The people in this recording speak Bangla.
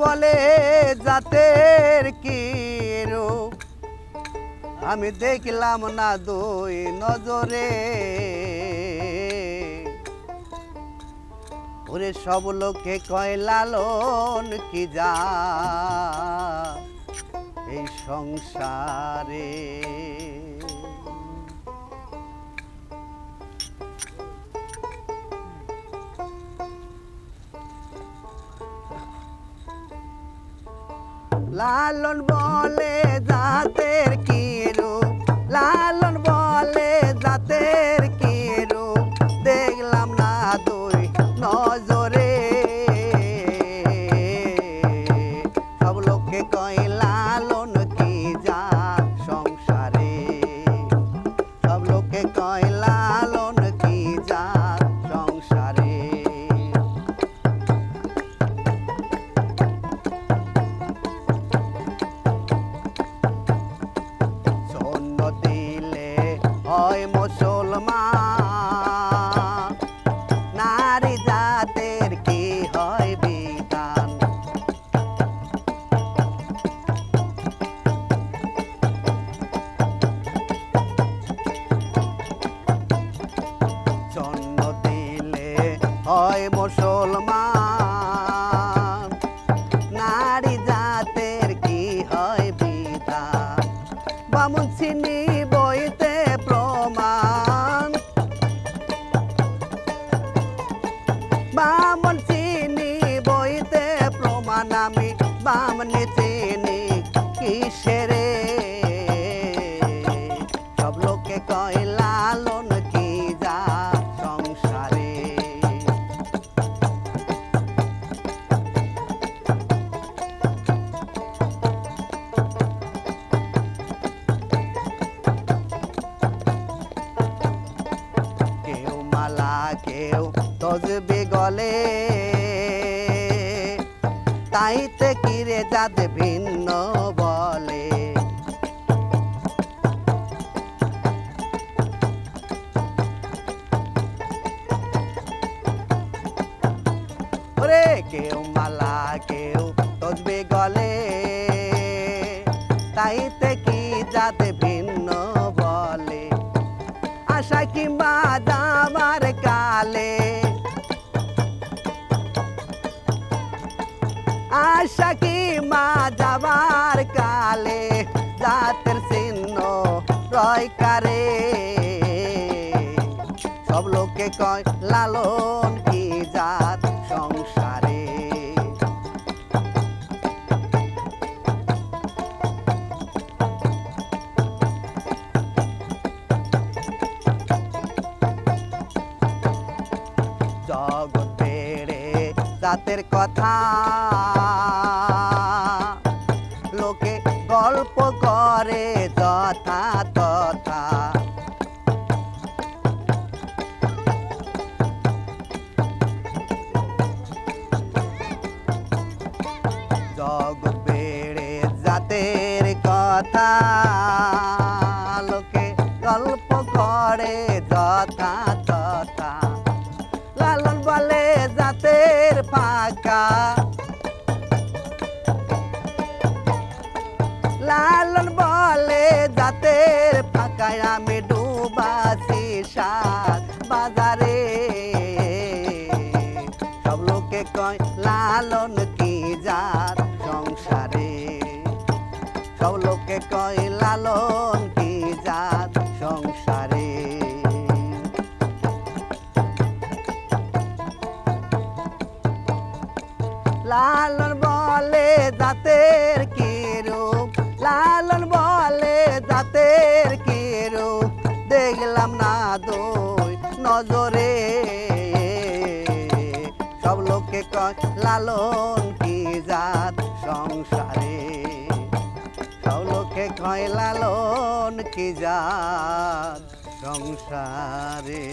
বলে জাতের কি রূপ আমি দেখলাম না দুই নজরে ওরে সব লোকে কয় লালন কি যা এই সংসারে লালন বলে জাতের কি রূপ লালন বলে জাতের কি রূপ দেখলাম না দুই নজরে সব লোকে কয় লালন কি যা সংসারে সব লোকে কয় লালন কি যা সংসারে হয় মুসলমান নারী জাতের কি হয় বিধান জন্ম দিলে হয় মুসলমান নারী জাতের কি হয় বিধান বামুন চিনি বইতে প্রমাণ বামন চিনি বইতে প্রমাণ আমি বামনে চিনি কিসেরে সব লোকে কয় লালন কি যা সংসারে কেউ তজবে গলে তাইতে কিরে জাত ভিন্ন বলে ওরে কেউ মালা কেউ তজবে গলে তাইতে কি জাত ভিন্ন বলে আশা কিংবা যাবার কালে আশা কিংবা যাবার কালে জাতের চিহ্ন রয় কারে সব লোকে কয় লালন কি জাত সংসারে জগৎ বেড়ে জাতের কথা লোকে গল্প করে যথা তথা জগৎ বেড়ে জাতের কথা লোকে গল্প করে যথা তথা লালন বলে জাতের ফাঁকা লালন বলে জাতের ফাঁকায় আমি ডুবাছি সাত বাজারে সব লোকে কয় লালন কি জাত সংসারে সব লোকে কয় লালন কি জাত সংসারে লালন বলে জাতের কি রূপ লালন বলে জাতের কি রূপ দেখলাম না দুই নজরে সব লোকে কয় লালন কি জাত সংসারে সব লোকে কয় লালন কি জাত সংসারে।